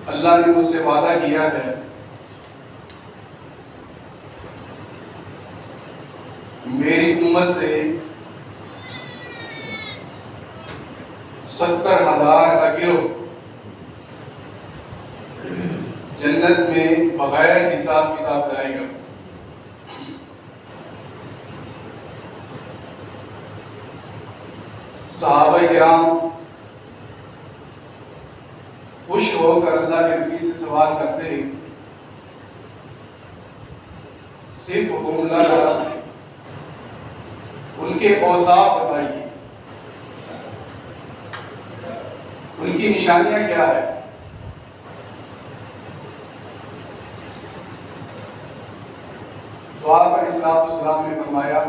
اللہ نے مجھ سے وعدہ کیا ہے میری امت سے 70,000 کا گروہ جنت میں بغیر حساب کتاب جائے گا۔ صحابہ کرام خوش ہو کر اللہ کے نبی سے سوال کرتے صرف حکم اللہ کا ان کے اوصاف بتائیے، ان کی نشانیاں کیا ہے؟ تو آپ علیہ السلام نے فرمایا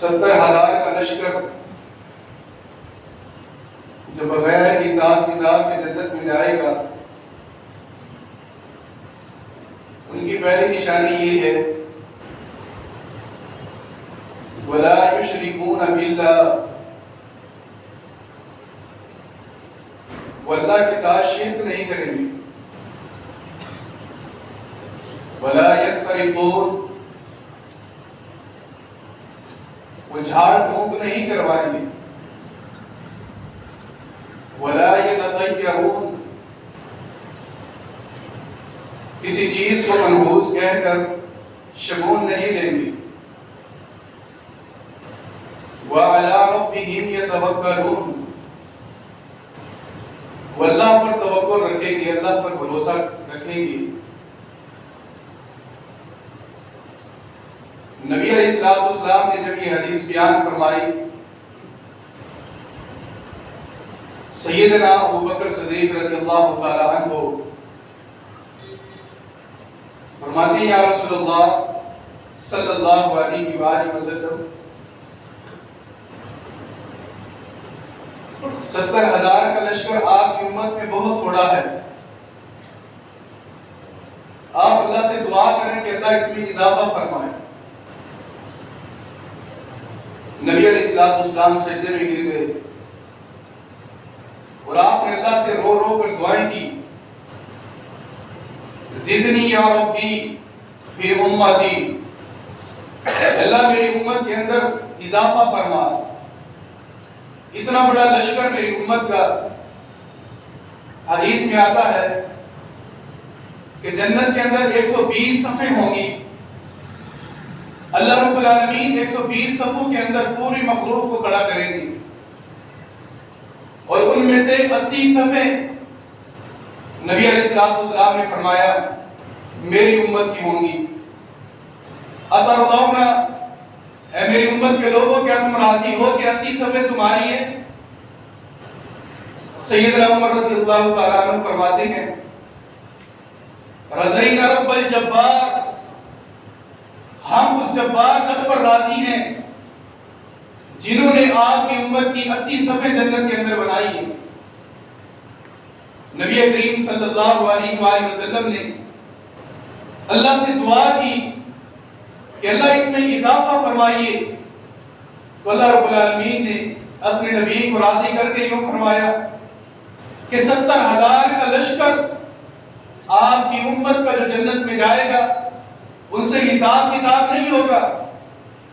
70,000 کا لشکر جو بغیر حساب کتاب کے جنت میں جائے گا، ان کی پہلی نشانی یہ ہے وَلَا يُشْرِكُونَ بِاللَّهِ، وہ اللہ کے ساتھ شرک نہیں کریں گے۔ وَلَا يَسْتَرِقُونَ، وہ جھاڑ پھونک نہیں کروائیں گے۔ وَلَا يَتَطَيَّرُونَ، کسی چیز کو منحوس کہہ کر شگون نہیں لیں گے۔ وَعَلَىٰ رَبِّهِمْ يَتَوَكَّلُونَ، وہ اللہ پر توکل رکھیں گے، اللہ پر بھروسہ رکھیں گے۔ نبی علیہ السلام نے جب یہ حدیث بیان فرمائی، سیدنا ابو بکر صدیق رضی اللہ تعالیٰ عنہ فرماتے ہیں یا رسول اللہ صلی اللہ علیہ وآلہ وسلم 70,000 کا لشکر آپ کی امت میں بہت تھوڑا ہے، آپ اللہ سے دعا کریں کہ اللہ اس میں اضافہ فرمائے۔ نبی علیہ السلام سجدے میں گر گئے اور آپ نے اللہ سے رو رو کر دعائیں کی، زدنی یا ربی فی امتی، اللہ میری امت کے اندر اضافہ فرما۔ اتنا بڑا لشکر میری امت کا، حدیث میں آتا ہے کہ جنت کے اندر 120 صفیں ہوں گی، اللہ رب العالمین 120 صفوں کے اندر پوری مخلوق کو کھڑا کریں گے، اور ان میں سے 80 صفیں نبی علیہ السلام نے فرمایا میری امت کی ہوں گی۔ اترضون، اے میری امت کے لوگوں کیا تم راضی ہو کہ 80 صفیں تمہاری ہیں؟ سیدنا عمر رضی اللہ تعالیٰ عنہ فرماتے ہیں رضینا رب الجبار، ہم اس جبار رب پر راضی ہیں جنہوں نے آپ کی امت کی 80 صفیں جنت کے اندر بنائی ہیں۔ نبی کریم صلی اللہ علیہ وآلہ وسلم نے اللہ سے دعا کی کہ اللہ اس میں اضافہ فرمائیے، تو اللہ رب العالمین نے اپنے نبی کو راضی کر کے یوں فرمایا کہ 70,000 کا لشکر آپ کی امت کا جو جنت میں جائے گا ان سے حساب کتاب نہیں ہوگا،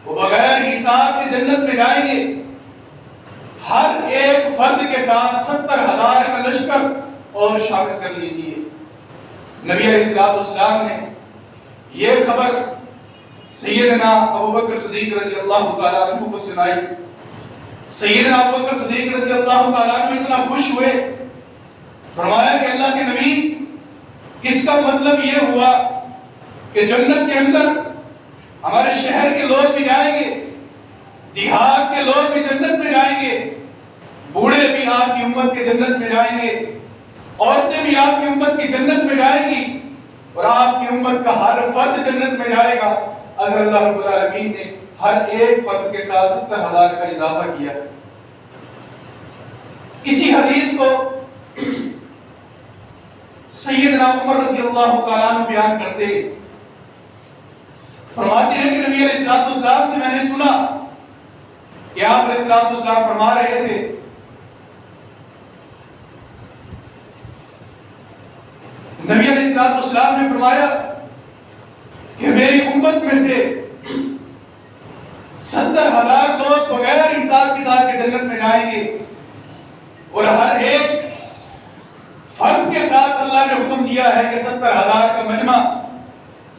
وہ بغیر حساب کے جنت میں جائیں گے۔ ہر ایک فرد کے ساتھ 70,000 کا لشکر اور شامل کر لیجیے۔ نبی علیہ السلام نے یہ خبر سیدنا ابو بکر صدیق رضی اللہ تعالیٰ عنہ کو سنائی۔ سیدنا ابو بکر صدیق رضی اللہ تعالیٰ عنہ اتنا خوش ہوئے، فرمایا کہ اللہ کے نبی اس کا مطلب یہ ہوا کہ جنت کے اندر ہمارے شہر کے لوگ بھی جائیں گے، دیہات کے لوگ بھی جنت میں جائیں گے، بوڑھے بھی آپ کی امت کے جنت میں جائیں گے، عورتیں بھی آپ کی امت کی جنت میں جائیں گی، اور آپ کی امت کا ہر فرد جنت میں جائے گا اگر اللہ رب العالمین نے ہر ایک فرد کے ساتھ 70,000 کا اضافہ کیا۔ اسی حدیث کو سیدنا عمر رضی اللہ تعالیٰ عنہ بیان کرتے فرماتے ہیں کہ نبی علیہ السلام سے میں نے سنا کہ آپ علیہ السلام فرما رہے تھے نبی علیہ السلام نے فرمایا کہ میری امت میں سے 70,000 لوگ بغیر حساب کتاب کے جنت میں جائیں گے، اور ہر ایک فرد کے ساتھ اللہ نے حکم دیا ہے کہ 70,000 کا مجمع،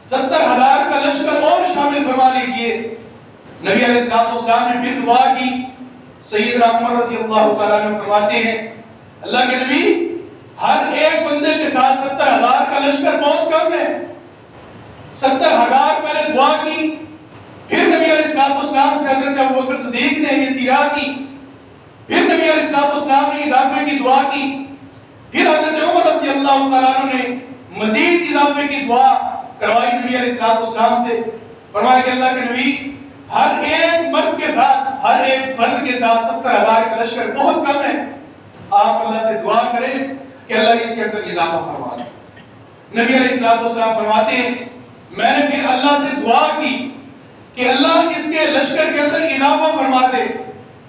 70,000 کا لشکر اور شامل فرما لیجئے۔ نبی علیہ السلام نے پھر دعا کی۔ سیدنا عمر رضی اللہ تعالیٰ عنہ فرماتے ہیں اللہ کے نبی ہر ایک بندے کے ساتھ 70,000 کا لشکر بہت کم ہے۔ 70,000 میں نے دعا کی، پھر نبی علیہ السلام سے حضرت ابوبکر صدیق نے التجا کی، پھر نبی علیہ السلام نے اضافے کی دعا کی، پھر حضرت عمر رضی اللہ تعالیٰ عنہ نے مزید اضافے کی دعا کروائی نبی علیہ السلام سے۔ فرمایا کہ اللہ کے نبی ہر ایک مرد کے ساتھ، ہر ایک فرد کے ساتھ 70,000 کا لشکر بہت کم ہے، آپ اللہ سے دعا کریں کہ اللہ اس کے اندر اضافہ فرما دے۔ نبی علیہ السلام فرماتے ہیں میں نے پھر اللہ سے دعا کی کہ اللہ اس کے لشکر کے اندر اضافہ فرما دے۔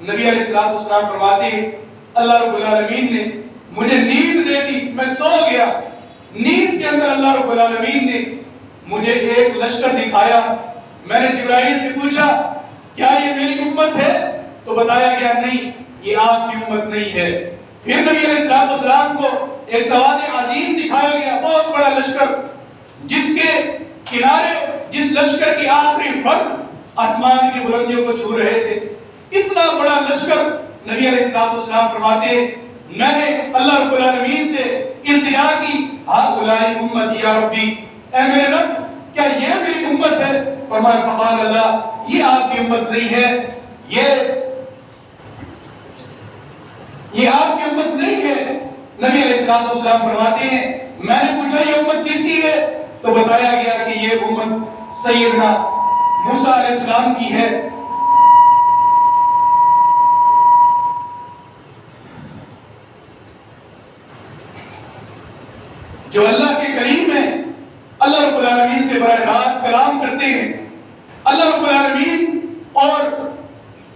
نبی علیہ السلام فرماتے ہیں اللہ رب العالمین نے مجھے نیند دے دی، میں سو گیا، نیند کے اندر اللہ رب العالمین نے مجھے ایک لشکر دکھایا۔ میں نے جبرائیل سے پوچھا کیا یہ میری امت ہے؟ تو بتایا گیا نہیں، یہ آپ کی امت نہیں ہے۔ پھر نبی علیہ السلام کو ایک سواد عظیم دکھایا گیا، بہت بڑا لشکر، جس کے کنارے، جس لشکر کی آخری فرد آسمان کی بلندیوں کو چھو رہے تھے، اتنا بڑا لشکر۔ نبی علیہ السلام فرماتے ہیں میں نے اللہ رب العالمین سے التجا کی ہؤلاء امتی یا ربی، اے میرے رب کیا یہ میری امت ہے؟ فرمایا فقال اللہ یہ آپ کی امت نہیں ہے، یہ آپ کی امت نہیں ہے۔ نبی علیہ السلام فرماتے ہیں میں نے پوچھا یہ امت کس کی ہے؟ تو بتایا گیا کہ یہ امت سیدنا موسیٰ علیہ السلام کی ہے۔ جو اللہ کے کریم ہیں، اللہ رب العالمین سے براہ راست کلام کرتے ہیں، اللہ رب العالمین اور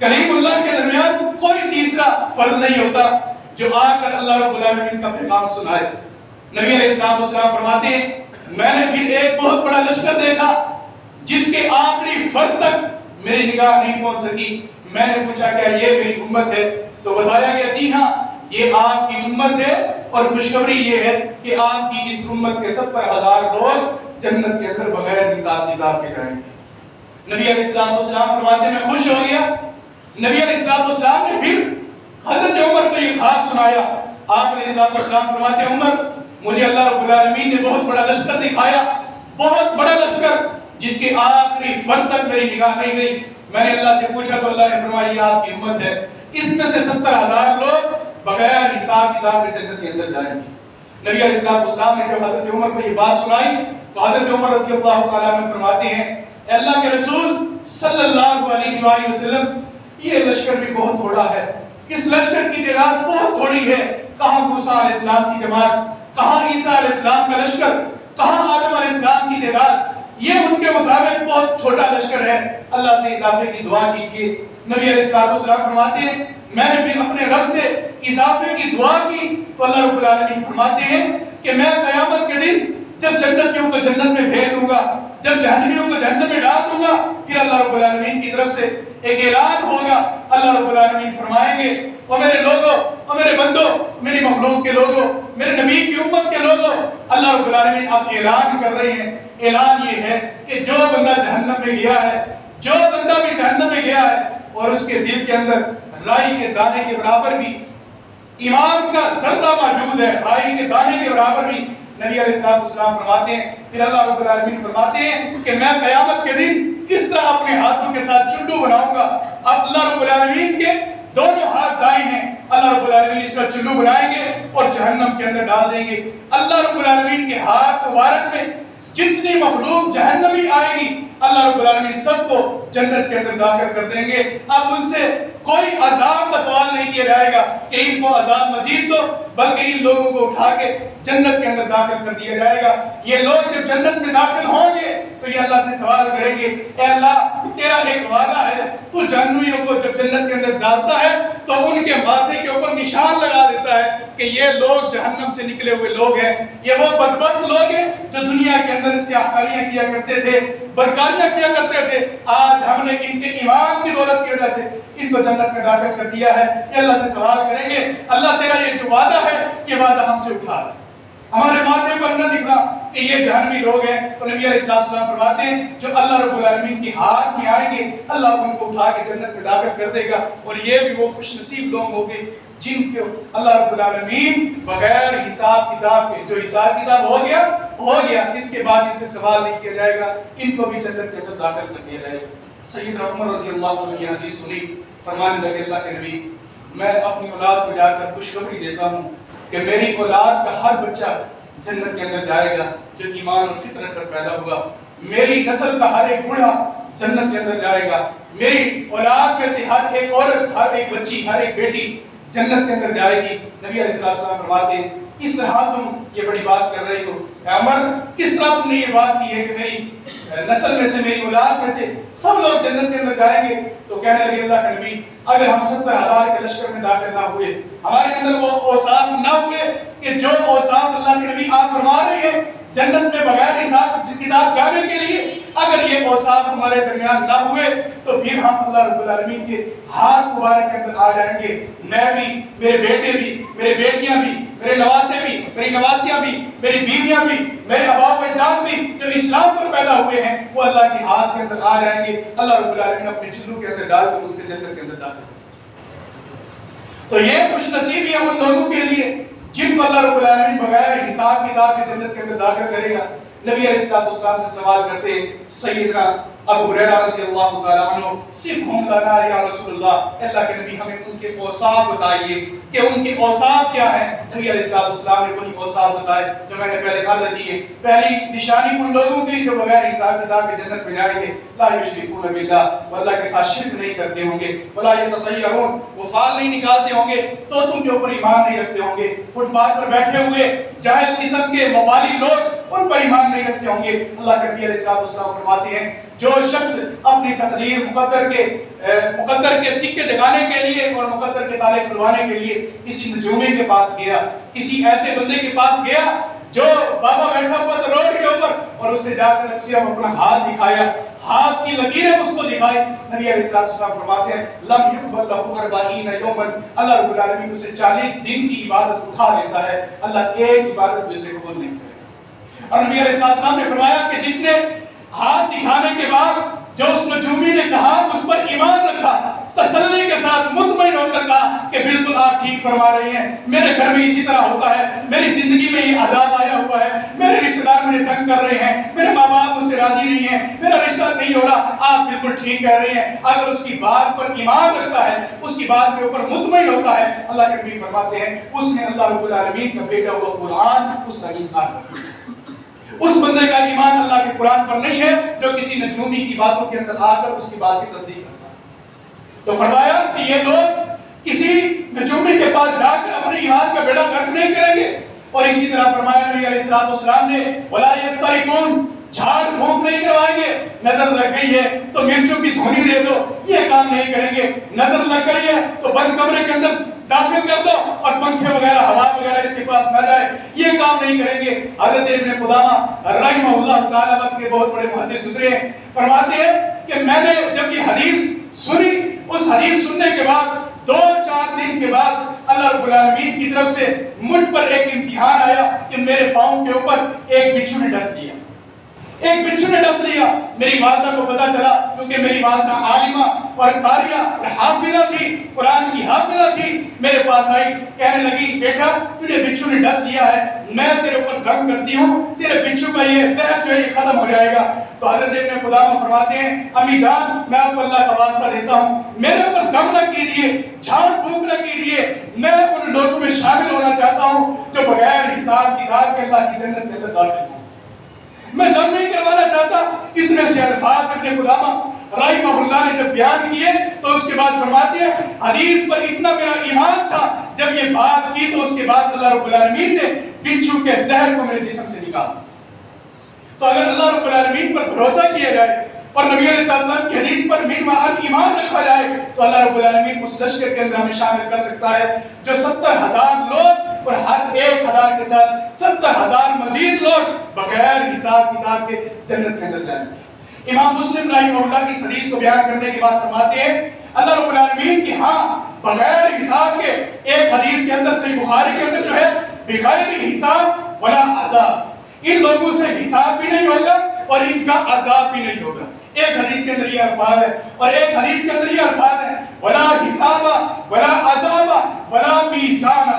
کریم اللہ کے درمیان کوئی تیسرا فرد نہیں ہوتا جو آ کر اللہ رب العالمین کا پیغام سنائے۔ نبی علیہ السلام فرماتے ہیں میں نے پھر ایک بہت بڑا لشکر دیکھا جس کے آخری فرد تک میری نگاہ نہیں پہنچ سکی۔ میں نے پوچھا کیا یہ میری امت ہے؟ تو بتایا گیا جی ہاں یہ آپ کی امت ہے، اور خوشخبری یہ ہے کہ آپ کی اس امت کے 70,000 لوگ جنت کے اندر بغیر حساب کتاب کے جائیں گے۔ نبی علیہ السلام فرماتے ہیں میں خوش ہو گیا۔ نبی علیہ السلام نے پھر حضرت عمر کو یہ خواب سنایا۔ آپ علیہ السلام فرماتے ہیں عمر مجھے اللہ رب العالمین نے بہت بڑا لشکر دکھایا، بہت بڑا لشکر جس کے آخری فرد تک میری نگاہ نہیں گئی۔ میں نے اللہ سے پوچھا تو اللہ نے فرمایا یہ آپ کی امت ہے، اس میں سے 70,000 لوگ بغیر حساب کتاب کے جنت کے اندر جائیں گے۔ نبی علیہ السلام نے جب حضرت عمر کو یہ بات سنائی تو حضرت عمر رضی اللہ تعالیٰ عنہ فرماتے ہیں اے اللہ کے رسول صلی اللہ علیہ وآلہ وسلم یہ لشکر بھی بہت تھوڑا ہے، اس لشکر کی تعداد بہت تھوڑی ہے، کہاں موسیٰ علیہ السلام کی جماعت، کہاں عیسیٰ علیہ السلام کا لشکر، کہاں آدم علیہ السلام کی تعداد، یہ ان کے مطابق بہت چھوٹا لشکر ہے، اللہ سے اضافے کی دعا کیجیے۔ نبی علیہ السلام فرماتے ہیں میں نے بھی اپنے رب سے اضافے کی دعا کی تو اللہ رب العالمین فرماتے ہیں کہ میں قیامت کے دن جب جنتیوں کو جنت میں بھیج دوں گا، جب جہنمیوں کو جہنم میں ڈال دوں گا، پھر اللہ رب العالمین کی طرف سے ایک اعلان ہوگا۔ اللہ رب العالمین فرمائیں گے او میرے لوگوں، او میرے بندوں، میری مخلوق کے لوگوں، میرے نبی کی امت کے لوگوں، اللہ رب العالمین اب اعلان کر رہے ہیں۔ اعلان یہ ہے کہ جو بندہ جہنم میں گیا ہے، جو بندہ بھی جہنم میں گیا ہے اور اس کے دل کے اندر رائی کے دانے کے برابر بھی ایمان کا ذرہ موجود ہے، رائی کے دانے کے برابر بھی، نبی علیہ السلام فرماتے ہیں پھر اللہ رب العالمین فرماتے ہیں کہ میں قیامت کے دن اس طرح اپنے ہاتھوں کے ساتھ چلو بناؤں گا۔ اب اللہ رب العالمین کے دونوں ہاتھ دائیں ہیں، اللہ رب العالمین اس طرح چلو بنائیں گے اور جہنم کے اندر ڈال دیں گے۔ اللہ رب العالمین کے ہاتھ مبارک میں جتنی مخلوق جہنمی آئے گی اللہ رب العالمین سب کو جنت کے اندر داخل کر دیں گے۔ اب ان سے کوئی عذاب کا سوال نہیں کیا جائے گا کہ ان کو عذاب مزید دو، بلکہ ان لوگوں کو اٹھا کے جنت کے اندر داخل کر دیا جائے گا۔ یہ لوگ جب جنت میں داخل ہوں گے تو یہ اللہ سے سوال کریں گے اے اللہ تیرا ایک وعدہ ہے، تو جہنمیوں کو جب جنت کے اندر ڈالتا ہے تو ان کے ماتھے کے اوپر نشان لگا دیتا کرتا ہے کہ یہ لوگ جہنم سے نکلے ہوئے لوگ ہیں، یہ وہ بدبخت لوگ ہیں جو دنیا کے اندر سیاکاریاں کیا کرتے تھے، بدکاریاں کیا کرتے تھے، آج ہم نے ان کے ایمان کی دولت کی وجہ سے ان کو جنت میں داخل کر دیا ہے۔ یہ اللہ سے سوال کریں گے، اللہ تیرا یہ جو وعدہ ہے یہ وعدہ ہم سے اٹھا لے، ہمارے ماتھے پر نہ دکھنا کہ یہ جہنمی لوگ ہیں۔ تو نبی علیہ السلام فرماتے ہیں جو اللہ رب العالمین کی ہاتھ میں آئیں گے اللہ ان کو اٹھا کے جنت میں داخل کر دے گا، اور یہ بھی وہ خوش نصیب لوگ ہوں گے جن کو اللہ رب العالمین بغیر حساب کتاب کے، جو حساب کتاب ہو گیا اس کے بعد ان سے سوال نہیں کیا جائے گا، ان کو بھی جنت کے اندر داخل کر دیا جائے گا۔ سیدنا عمر رضی اللہ عنہ یہ حدیث سنی، فرمانے لگے اللہ کے نبی میں اپنی اولاد کو جا کر خوشخبری دیتا ہوں کہ میری اولاد کا ہر بچہ جنت کے اندر جائے گا جو ایمان اور فطرت پر پیدا ہوا، میری نسل کا ہر ایک بوڑھا جنت کے اندر جائے گا، میری اولاد میں سے ہر ایک عورت، ہر ایک بچی، ہر ایک بیٹی جنت کے اندر جائے گی۔ نبی علیہ السلام فرماتے ہیں کس طرح تم یہ بڑی بات کر رہے ہو اے عمر، کس طرح تم نے یہ بات کی ہے کہ میری نسل میں سے، میری اولاد میں سے سب لوگ جنت کے اندر جائیں گے؟ تو کہنے لگے اللہ کا نبی اگر ہم 70,000 کے لشکر میں داخل نہ ہوئے، ہمارے اندر وہ اوصاف نہ ہوئے کہ جو اوصاف اللہ کے نبی آپ فرما رہے ہیں جنت میں بغیر حساب کتاب جانے کے لیے، اگر یہ اوصاف ہمارے درمیان نہ ہوئے تو پھر ہم اللہ رب العالمین کے ہاتھ مبارک کے اندر آ جائیں گے، میں بھی، میرے بیٹے بھی، میرے بیٹیاں بھی، میرے نواسے بھی، میری نواسیاں بھی، میری بیویاں بھی، میرے آباء و اجداد بھی جو اسلام پر پیدا ہوئے ہیں وہ اللہ کے ہاتھ کے اندر آ جائیں گے، اللہ رب العالمین اپنے چلو کے اندر ڈال کر ان کے جنت کے اندر داخل کریں۔ تو یہ خوش نصیبی ہے ان لوگوں کے لیے جن کو اللہ رب العالمین بغیر حساب کتاب کے جنت کے اندر داخل کرے گا۔ نبی علیہ السلام سے سوال کرتے سیدنا ابو ہریرہ رضی اللہ تعالیٰ عنہ صفہم لنا یا رسول اللہ، اللہ کے نبی ہمیں ان کے اوصاف بتائیے کہ ان کے اوصاف کیا ہیں۔ نبی علیہ السلام نے وہی اوصاف بتائے جو میں نے پہلے عرض کیے۔ پہلی نشانی ان لوگوں کی جو بغیر حساب کتاب کے جنت میں جائیں گے، لا یشرکون باللہ، وہ اللہ کے ساتھ شرک نہیں کرتے ہوں گے، ولا یتطیرون، وہ فال نہیں نکالتے ہوں گے، تو تم کے اوپر ایمان نہیں رکھتے ہوں گے، فٹ پاتھ پر بیٹھے ہوئے جاہل قسم کے موالی لوگ ان پر ایمان نہیں رکھتے ہوں گے۔ اللہ کے نبی علیہ السلام فرماتے ہیں جو شخص اپنی تقدیر مقدر کے سکے جگانے کے لیے اور مقدر کے تالے کھلوانے کے لیے کسی نجومی کے پاس گیا، کسی ایسے بندے کے پاس گیا جو بابا بیٹھا ہوا تھا روڈ کے اوپر، اور اس سے جا کر صرف اپنا ہاتھ دکھایا، ہاتھ کی لکیریں اس کو دکھائی، نبی علیہ السلام فرماتے ہیں لم یقبل لہ 40 یوما، اللہ رب العالمین اسے 40 دن کی عبادت اٹھا لیتا ہے، اللہ ایک عبادت بھی اسے قبول نہیں کرے۔ اور نبی علیہ السلام نے فرمایا کہ جس نے ہاتھ دکھانے کے بعد جو اس نجومی نے کہا اس پر ایمان رکھا، تسلی کے ساتھ مطمئن ہو کر کہا کہ بالکل آپ ٹھیک فرما رہی ہیں، میرے گھر میں اسی طرح ہوتا ہے، میری زندگی میں یہ عذاب آیا ہوا ہے، میرے رشتہ دار مجھے تنگ کر رہے ہیں، میرے ماں باپ مجھ سے راضی نہیں ہیں، میرا رشتہ نہیں ہو رہا، آپ بالکل ٹھیک کہہ رہے ہیں، اگر اس کی بات پر ایمان رکھتا ہے، اس کی بات کے اوپر مطمئن ہوتا ہے، اللہ کے نبی فرماتے ہیں اس نے اللہ رب العالمین کا بھیجا ہوا قرآن اس کا انکار کر دیا۔ اس بندے کا ایمان اللہ کے قرآن پر نہیں ہے جو کسی نجومی کی باتوں کے اندر آ کر اس کی بات کی تصدیق کرتا ہے۔ تو فرمایا کہ یہ لوگ کسی نجومی کے پاس جا کر اپنے ایمان کا بیڑا غرق نہیں کریں گے، اور اسی طرح فرمایا نبی علیہ السلام نے ولا یسترقون، جھاڑ پھونک نہیں کروائیں گے، نظر لگ گئی ہے تو مرچوں کی دھونی دے دو، یہ کام نہیں کریں گے، نظر لگ گئی ہے تو بند کمرے کے اندر داخل کر دو اور پنکھے وغیرہ ہوا وغیرہ اس کے پاس نہ جائے، یہ کام نہیں کریں گے۔ حضرت ابن قدامہ رحمہ اللہ تعالیٰ وقت کے بہت بڑے محدث گزرے ہیں، فرماتے ہیں کہ میں نے جب یہ حدیث سنی، اس حدیث سننے کے بعد 2-4 دن کے بعد اللہ رب العالمین کی طرف سے مجھ پر ایک امتحان آیا کہ میرے پاؤں کے اوپر ایک بچھو نے ڈس لیا، ایک بچھو نے ڈس لیا۔ میری والدہ کو پتا چلا کیونکہ میری والدہ عالمہ اور قاریہ اور حافظہ تھی، قرآن کی حافظہ تھی، میرے پاس آئی کہنے لگی بیٹا تجھے بچھو نے ڈس لیا ہے، میں تیرے اوپر غم کرتی ہوں، تیرے بچھو کا یہ زہر جو ہے یہ ختم ہو جائے گا۔ تو حضرت ابن قدامہ فرماتے ہیں امی جان میں آپ کو اللہ کا واسطہ دیتا ہوں، میرے اوپر غم نہ کیجیے، جھاڑ پھونک نہ کیجیے، میں ان لوگوں میں شامل ہونا چاہتا ہوں جو بغیر حساب کتاب کے اللہ کی جنت کے اندر داخل ہوں، میں دم نہیں کروانا چاہتا۔ اتنے سے الفاظ ابن قدامہ رحمہ اللہ نے جب بیان کیے تو اس کے بعد فرماتے ہیں حدیث پر اتنا میرا ایمان تھا، جب یہ بات کی تو اس کے بعد اللہ رب العالمین نے بچھو کے زہر کو میرے جسم سے نکالا۔ تو اگر اللہ رب العالمین پر بھروسہ کیا جائے، اور نبی علیہ السلام کی حدیث پر ایمان رکھا جائے تو اللہ رب العالمین اس لشکر کے اندر ہمیں شامل کر سکتا ہے جو 70,000 لوگ اور ہر 1,000 کے ساتھ 70,000 مزید لوگ بغیر حساب کتاب کے جنت کے اندر جائیں گے۔ امام مسلم رحمہ اللہ کی حدیث کو بیان کرنے کے بعد فرماتے ہیں اللہ رب العالمین کی ہاں بغیر حساب کے ایک حدیث کے اندر صحیح بخاری کے اندر جو ہے بغیر حساب ولا عذاب، ان لوگوں سے حساب بھی نہیں ہوگا اور ان کا عذاب بھی نہیں ہوگا۔ ایک حدیث کے اندر یہ الفاظ ہے اور ایک حدیث کے اندر یہ الفاظ ہے ولا حساب ولا عذاب ولا میزان،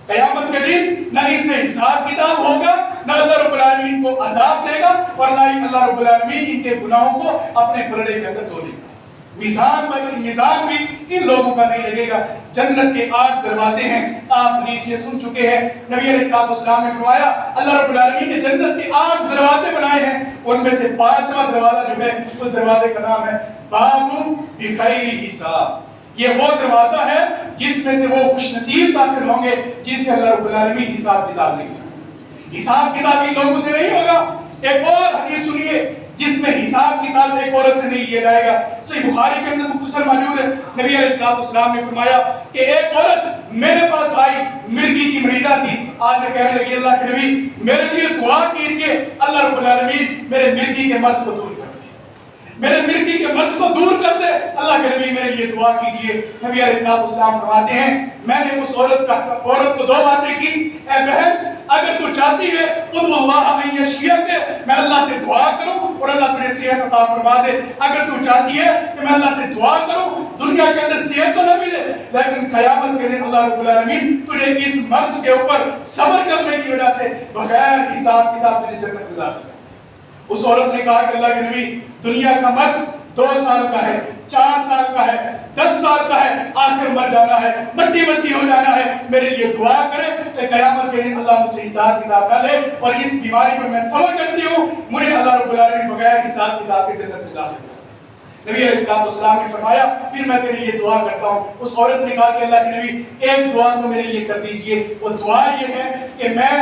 قیامت کے دن نہ ان سے حساب کتاب ہوگا، نہ اللہ رب العالمین کو عذاب دے گا اور نہ ہی اللہ رب العالمین ان کے گناہوں کو اپنے پلڑے کے اندر دھولے گا۔ میزان بھی ان لوگوں کا نہیں لگے گا۔ جنت کے 8 دروازے ہیں، آپ حدیث یہ سن چکے ہیں، نبی علیہ السلام نے فرمایا اللہ رب العالمین نے جنت کے 8 دروازے بنائے ہیں، ان میں سے 5واں دروازہ جو ہے اس دروازے کا نام ہے باب بغیر حساب۔ یہ وہ دروازہ ہے جس میں سے وہ خوش نصیب داخل ہوں گے جن سے اللہ رب العالمین حساب کتاب نہیں ہوگا۔ حساب کتاب ان لوگوں سے نہیں ہوگا۔ ایک اور حدیث سنیے جس میں حساب کتاب ایک عورت سے نہیں لیا جائے گا، صحیح بخاری کے اندر مختصر موجود ہے۔ نبی علیہ السلام نے فرمایا کہ ایک عورت میرے پاس آئی، مرگی کی مریضہ تھی، آج میں کہنے لگی اللہ کے نبی میرے لیے دعا کیجئے اللہ رب العالمین میرے مرگی کے مرض کو دور کر دے، میرے مرگی کے مرض کو دور کر دے، اللہ کے نبی میرے لیے دعا کیجئے۔ نبی علیہ السلام فرماتے ہیں میں نے اس عورت کو 2 باتیں کی، اے بہن اگر تو چاہتی ہے ادعو اللہ ان یشفیک، میں اللہ سے دعا کروں اور اللہ تجھے صحت عطا فرما دے۔ اگر تو چاہتی ہے کہ میں اللہ سے دعا کروں دنیا کے اندر صحت تو نہ ملے لیکن قیامت کے دن اللہ رب العالمین تجھے اس مرض کے اوپر صبر کرنے کی وجہ سے بغیر حساب کتاب تجھے جنت میں داخل کر۔ اس عورت نے کہا کہ اللہ کے نبی دنیا کا مرض 2 سال کا ہے، 4 سال کا ہے، 10 سال کا ہے، آخر مر جانا ہے، مٹی مٹی ہو جانا ہے، میرے لیے دعا کرے کہ قیامت کے دن اللہ مجھ سے حساب کتاب نہ لے اور اس بیماری پر میں صبر کرتی ہوں، مجھے اللہ رب العالمین بغیر حساب کتاب کے جنت میں داخل کر۔ نبی علیہ السلام نے فرمایا پھر میں تیرے لیے دعا کرتا ہوں۔ اس عورت نے کہا کہ اللہ کے نبی ایک دعا تو میرے لیے کر دیجئے، وہ دعا یہ ہے کہ میں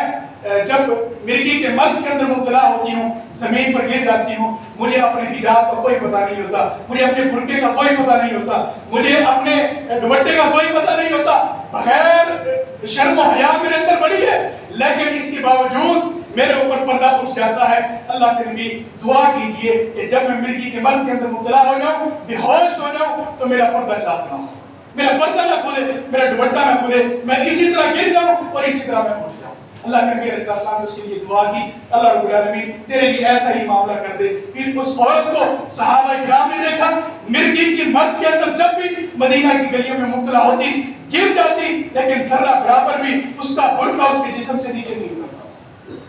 جب مرگی کے مرض کے اندر مبتلا ہوتی ہوں، زمین پر گر جاتی ہوں، مجھے اپنے حجاب کا کوئی پتہ نہیں ہوتا، مجھے اپنے برقعے کا کوئی پتہ نہیں ہوتا، مجھے اپنے دوپٹے کا کوئی پتہ نہیں ہوتا، بغیر شرم و حیا میرے اندر بڑی ہے لیکن اس کے باوجود میرے اوپر پردہ اٹھ جاتا ہے۔ اللہ کے نبی دعا کیجئے کہ جب میں مرگی کے مرض کے اندر مبتلا ہو جاؤں، بے ہوش ہو جاؤں تو میرا پردہ چاک نہ ہو، میرا پردہ نہ کھلے، میرا دوپٹہ نہ کھلے، میں اسی طرح گر جاؤں اور اسی طرح میں اٹھ جاؤں۔ اللہ کے نبی علیہ السلام نے اس کے لیے دعا کی، اللہ رب العالمین تیرے لیے ایسا ہی معاملہ کر دے۔ پھر اس عورت کو صحابہ کرام نے دیکھا مرگی کی مرض کے اندر جب بھی مدینہ کی گلیوں میں مبتلا ہوتی گر جاتی لیکن ذرہ برابر بھی اس کا برقع اس کے جسم سے نیچے نہیں اترتا۔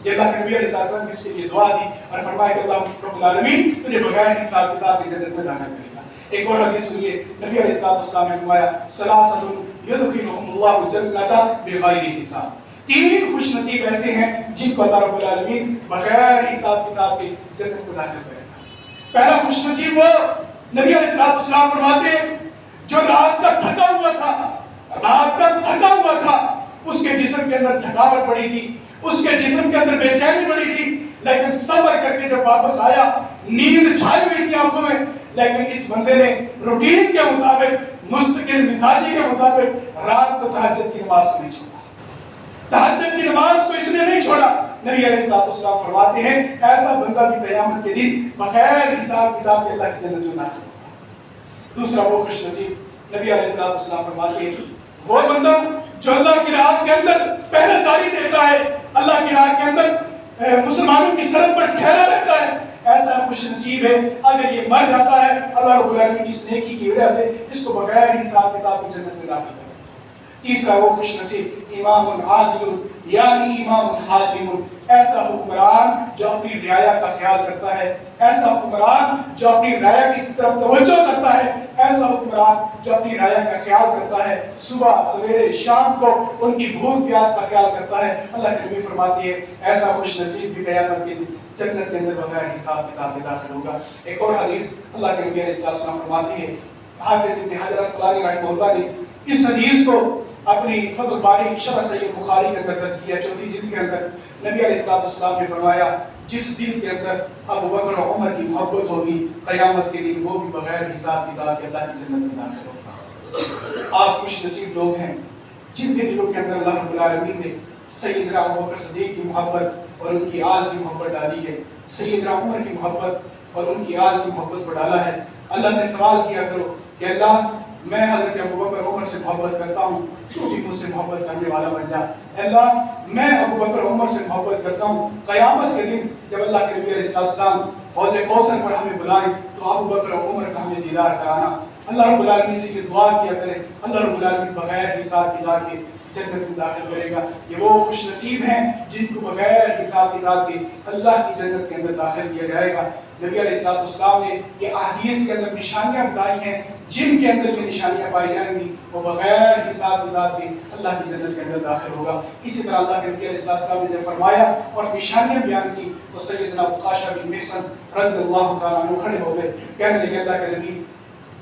یہ اللہ کے نبی علیہ السلام نے اس کے لیے دعا دی اور فرمایا کہ اللہ رب العالمین تجھے بغیر حساب کتاب کی جنت میں داخل کرے گا۔ ایک اور حدیث سنیے، نبی علیہ السلام نے فرمایا ثلاثۃ یدخلهم اللہ الجنۃ بغیر حساب، 3 خوش نصیب ایسے ہیں جن کو اللہ رب العالمین بغیر حساب کتاب کے جنت کو داخل کرے گا۔ پہلا خوش نصیب وہ نبی علیہ السلام فرماتے ہیں جو رات کا تھکا ہوا تھا، اس کے جسم کے اندر تھکاوٹ پڑی تھی، اس کے جسم کے اندر بے چینی پڑی تھی، لیکن صبر کر کے جب واپس آیا نیند چھائی ہوئی تھی آنکھوں میں، لیکن اس بندے نے روٹین کے مطابق مستقل مزاجی کے مطابق رات کو تہجد کی نماز کو نہیں چھوڑا، تہجد کی نماز کو اس نے نہیں چھوڑا۔ نبی علیہ السلام فرماتے ہیں ایسا بندہ بھی قیامت کے دن بغیر حساب کتاب کے اللہ کی جنت میں داخل ہوگا۔ دوسرا وہ خوش نصیب نبی علیہ السلام فرماتے ہیں وہ بندہ جو اللہ کی راہ کے اندر پہرے داری دیتا ہے، اللہ کی راہ کے اندر مسلمانوں کی سرحد پر ٹھہرا رہتا ہے، ایسا خوش نصیب ہے اگر یہ مر جاتا ہے اللہ رب العالمین اس نیکی کی وجہ سے اس کو بغیر حساب کتاب کی جنت میں داخل کرے۔ تیسرا وہ خوش نصیب امام عادل یعنی امام حاکم، ایسا حکمران جو اپنی رعایا کا خیال کرتا ہے، ایسا حکمران جو اپنی رعایا کی طرف توجہ کرتا ہے، ایسا حکمران جو اپنی رعایا کا خیال کرتا ہے، صبح سویرے شام کو ان کی بھوک پیاس کا خیال کرتا ہے۔ اللہ کے نبی فرماتی ہے ایسا خوش نصیب بھی قیامت کے دن جنت کے اندر بغیر حساب کتاب کے داخل ہوگا۔ ایک اور حدیث اللہ کے نبی علیہ السلام فرماتی ہے، حافظ ابن حجر اسقلانی رحمہ اللہ نے اس حدیث کو اپنی فتح الباری شرح صحیح بخاری کے اندر درج کیا، 4 جلد کے اندر۔ نبی علیہ السلام نے فرمایا جس دل کے اندر ابو بکر و عمر کی محبت ہوگی قیامت کے دن وہ بھی بغیر حساب کتاب کے اللہ کی جنت میں داخل ہوگا۔ آپ خوش نصیب لوگ ہیں جن کے دلوں کے اندر اللہ رب العالمین نے سیدنا ابو بکر صدیق کی محبت اور ان کی آل کی محبت ڈالی ہے، سیدنا عمر کی محبت اور ان کی آل کی محبت کو ڈالا ہے۔ اللہ سے سوال کیا کرو کہ اللہ میں حضرت ابو بکر عمر سے محبت کرتا ہوں، تو بھی مجھ سے محبت کرنے والا بن جا۔ اللہ میں ابو بکر عمر سے محبت کرتا ہوں، قیامت کے دن جب اللہ کے نبی علیہ السلام حوض کوثر پر ہمیں بلائیں تو ابو بکر عمر کا ہمیں دیدار کرانا۔ اللہ رب العالمین سے یہ دعا کیا کرے، اللہ رب العالمین بغیر حساب کتاب کے جنت میں داخل کرے گا۔ یہ وہ خوش نصیب ہیں جن کو بغیر حساب کتاب کے اللہ کی جنت کے اندر داخل کیا جائے گا۔ نبی علیہ السلام نے یہ احادیث کے اندر نشانیاں بتائی ہیں، جن کے اندر یہ نشانیاں پائی جائیں گی وہ بغیر حساب کتاب کے اللہ کی جنت کے اندر داخل ہوگا۔ اسی طرح اللہ کے نبی علیہ السلام نے جب فرمایا اور نشانیاں بیان کی تو سیدنا عکاشہ بن محصن رضی اللہ تعالیٰ عنہ کھڑے ہو گئے، کہنے لگے اللہ کے نبی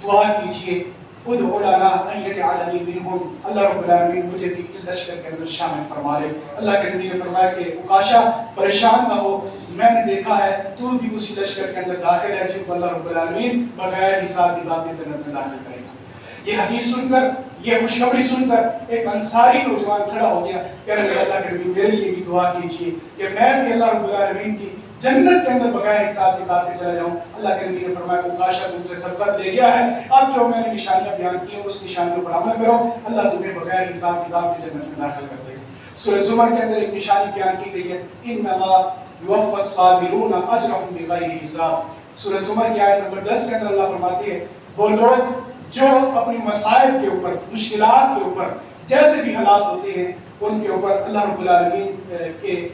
دعا کیجئے، ادعو لنا ان یجعلنی منہم، اللہ رب العالمین مجھے بھی لشکر کے اندر شامل فرما لے۔ اللہ کے نبی نے فرمایا کہ عکاشہ پریشان نہ ہو، میں نے دیکھا ہے تو بھی اسی لشکر کے اندر داخل ہے جن کو اللہ رب العالمین بغیر حساب کتاب کے جنت میں داخل کرے گا۔ یہ حدیث سن کر، یہ خوشخبری سن کر ایک انصاری نوجوان کھڑا ہو گیا، کہنے لگا اللہ کے نبی میرے لیے بھی دعا کیجیے کہ میں بھی اللہ رب العالمین کی جنت کے اندر بغیر حساب کتاب کے چلا جاؤں۔ اللہ کے نبی نے فرمایا عکاشہ تم سے سبقت لے گیا ہے، اب جو میں نے نشانیاں بیان کی ہیں اس نشانیوں پر عمل کرو، اللہ تمہیں بغیر حساب کتاب کے جنت میں داخل کر دے گا۔ سورہ زمر کے اندر ایک نشانی بیان کی گئی ہے، انما یوفی الصابرون اجرهم بغیر حساب۔ سورہ زمر کی آیت نمبر 10 کے اندر اللہ فرماتے ہیں وہ لوگ جو اپنی مصائب کے اوپر، مشکلات کے اوپر، جیسے بھی حالات ہوتے ہیں ان کے اوپر اللہ رب العالمین کے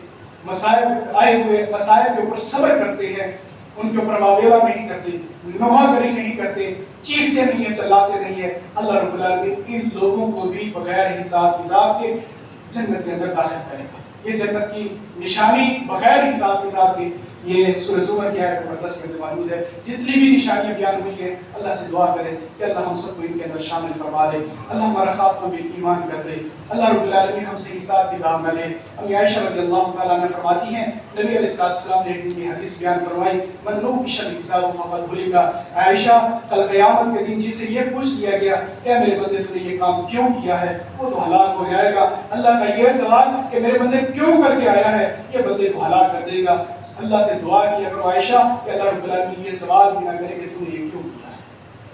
مصائب آئے ہوئے مصائب کے اوپر صبر کرتے ہیں، ان کے اوپر واویلا نہیں کرتے، نوحہ گری نہیں کرتے، چیختے نہیں ہیں، چلاتے نہیں ہیں، اللہ رب العالمین ان لوگوں کو بھی بغیر حساب کتاب کے جنت کے اندر داخل کرے گا۔ یہ جنت کی نشانی بغیر حساب کتاب کے یہ سورہ زمر کی آیت نمبر 10 کے اندر موجود ہے۔ جتنی بھی نشانیاں بیان ہوئی ہیں اللہ سے دعا کرے کہ اللہ ہم سب کو ان کے اندر شامل فرما دے، اللہ ہمارا خاتمہ بھی ایمان کر دے، اللہ رب العالمین ہم سے حساب کتاب نہ لے۔ امی عائشہ رضی اللہ تعالیٰ عنہ فرماتی ہیں نبی علیہ السلام نے ایک دن یہ حدیث بیان فرمائی من نوقش الحساب فقد ہلک۔ عائشہ کل قیامت کے دن جس سے یہ پوچھ لیا گیا اے میرے بندے تو نے یہ کام کیوں کیا ہے وہ تو ہلاک ہو جائے گا۔ اللہ کا یہ سوال کہ میرے بندے کیوں کر کے آیا ہے یہ بندے کو ہلاک کر دے گا۔ اللہ سے دعا کیا کرو عائشہ کہ اللہ رب العالمین یہ سوال بھی نہ کرے کہ تو نے یہ کیوں کیا ہے،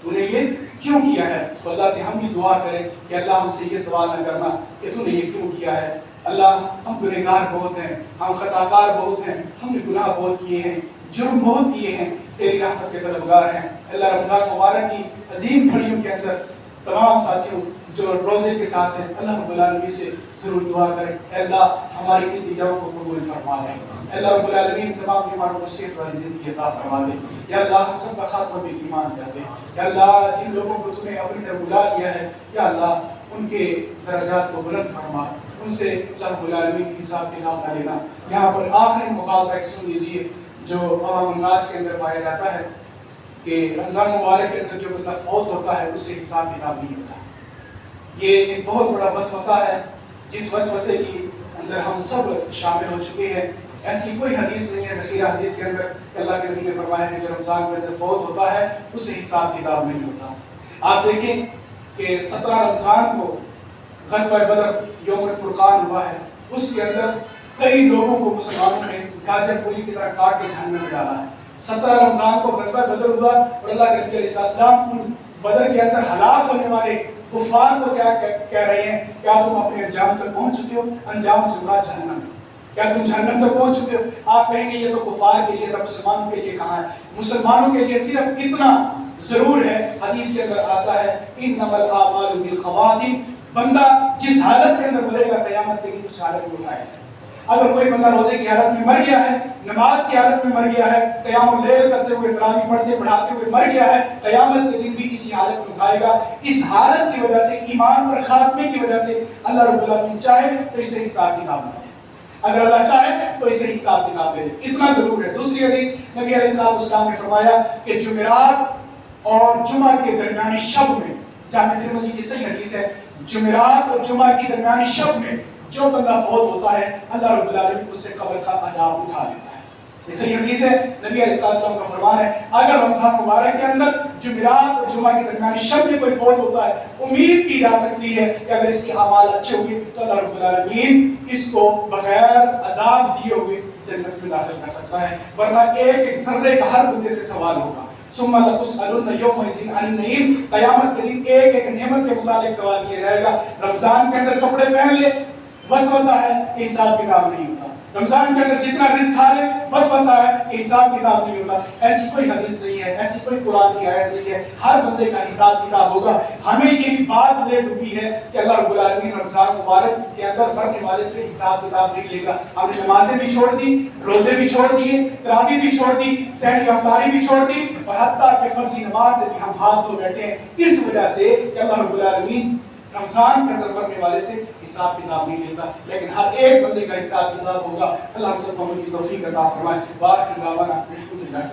تو نے یہ کیوں کیا ہے۔ تو اللہ سے ہم بھی دعا کریں کہ اللہ ہم سے یہ سوال نہ کرنا کہ تو نے یہ کیوں کیا ہے۔ اللہ ہم گنہگار بہت ہیں، ہم خطاکار بہت ہیں، ہم نے گناہ بہت کیے ہیں، جرم بہت کیے ہیں، تیری رحمت کے طلبگار ہیں۔ اللہ رمضان مبارک کی عظیم گھڑیوں کے اندر تمام ساتھیوں جو روزے کے ساتھ ہیں اللہ رب العالمین سے ضرور دعا کریں اے اللہ ہماری التجاؤں کو قبول فرما لے، اے اللہ رب العالمین تمام بیماروں کو صحت والی زندگی عطا فرما دے، یا اللہ ہم سب کا خاتمہ بالایمان کر دے، یا اللہ جن لوگوں کو تم نے اپنی طرف بلا لیا ہے یا اللہ ان کے درجات کو بلند فرما، ان سے اللہ رب العالمین کی حساب کتاب نہ لینا۔ یہاں پر آخری مخاطبہ ایک سن لیجیے جو عوام الناس کے اندر پایا جاتا ہے کہ رمضان مبارک کے اندر جو بندہ فوت ہوتا ہے اس سے حساب کتاب نہیں ہوتا۔ یہ ایک بہت بڑا وسوسہ ہے جس وسوسے کی اندر ہم سب شامل ہو چکے ہیں۔ ایسی کوئی حدیث نہیں ہے ذخیرہ حدیث کے اندر کہ اللہ کے نبی نے فرمایا کہ جو رمضان کے اندر فوت ہوتا ہے اس سے حساب کتاب نہیں ہوتا۔ آپ دیکھیں کہ 17 رمضان کو غزوہ بدر یوم الفرقان ہوا ہے، اس کے اندر کئی لوگوں کو مسلمانوں نے گاجر پوری کی طرح کاٹ کے جہنم میں ڈالا ہے۔ 17 رمضان کو غزوہ بدر ہوا اور اللہ کے نبی علیہ السلام ان بدر کے اندر ہلاک ہونے والے کفار کو کیا کہہ رہے ہیں، کیا تم اپنے انجام تک پہنچ چکے ہو؟ انجام سے مراد جہنم ہے، کیا تم جہنم تک پہنچ چکے ہو؟ آپ کہیں گے یہ تو کفار کے لیے تھا، مسلمانوں کے لیے کہاں ہے؟ مسلمانوں کے لیے صرف اتنا ضرور ہے، حدیث کے اندر آتا ہے انما الاعمال بالخواتیم، بندہ جس حالت کے اندر مرے گا قیامت کے دن اس حالت میں اٹھائے گا۔ اگر کوئی بندہ روزے کی حالت میں مر گیا ہے، نماز کی حالت میں مر گیا ہے، قیام اللیل کرتے ہوئے تراویح پڑھتے پڑھاتے ہوئے مر گیا ہے، قیامت کے دن بھی اسی حالت میں اٹھائے گا۔ اس حالت کی وجہ سے، ایمان پر خاتمے کی وجہ سے اللہ رب العالمین چاہے تو اسے حساب کتاب لے، اگر اللہ چاہے تو اسے حساب کتاب لے، اتنا ضرور ہے۔ دوسری حدیث نبی علیہ السلام نے فرمایا کہ جمعرات اور جمعہ کے درمیانی شب میں، جامع ترمذی کی صحیح حدیث ہے، جمعرات اور جمعہ کی درمیانی شب میں جو بندہ فوت ہوتا ہے اللہ رب العالمین اس سے قبر کا عذاب اٹھا لیتا ہے۔ یہ صحیح حدیث ہے، نبی علیہ السلام کا فرمان ہے اگر رمضان مبارک کے اندر جمعرات اور جمعہ کے درمیانی شب میں کوئی فوت ہوتا ہے، امید کی جا سکتی ہے کہ اگر اس کے اعمال اچھے ہوئے تو اللہ رب العالمین اس کو بغیر عذاب دیے ہوئے جنت میں داخل کر سکتا ہے، ورنہ ایک ایک ذرے کا ہر بندے سے سوال ہوگا۔ ثم لتسألن یومئذ عن النعیم، قیامت کے دن ایک ایک نعمت کے متعلق سوال کیا جائے گا۔ رمضان کے اندر کپڑے پہن لے، وسوسہ ہے کہ حساب کتاب نہیں ہوتا، رمضان کے اندر جتنا رزق کھا لے، وسوسہ ہے کہ حساب کتاب نہیں ہوتا۔ ایسی کوئی حدیث نہیں ہے، ایسی کوئی قرآن کی آیت نہیں ہے، ہر بندے کا حساب کتاب ہوگا۔ ہمیں یہی بات لے ڈوبی ہے کہ اللہ رب العالمین رمضان مبارک کے اندر پڑھنے والے کے حساب کتاب نہیں لے گا۔ ہم نے نمازیں بھی چھوڑ دی، روزے بھی چھوڑ دیے، تراویح بھی چھوڑ دی، سحر کی افطاری بھی چھوڑ دی، اور حتیٰ کہ فرضی نماز سے بھی ہم ہاتھ دھو بیٹھے ہیں، اس وجہ سے کہ اللہ رب العالمین رمضان کے اندر مرنے والے سے حساب کتاب نہیں لیتا، لیکن ہر ایک بندے کا حساب کتاب ہوگا۔ اللہ ہم سب کو عمل کی توفیق عطا فرمائے۔ وآخر دعوانا الحمدللہ۔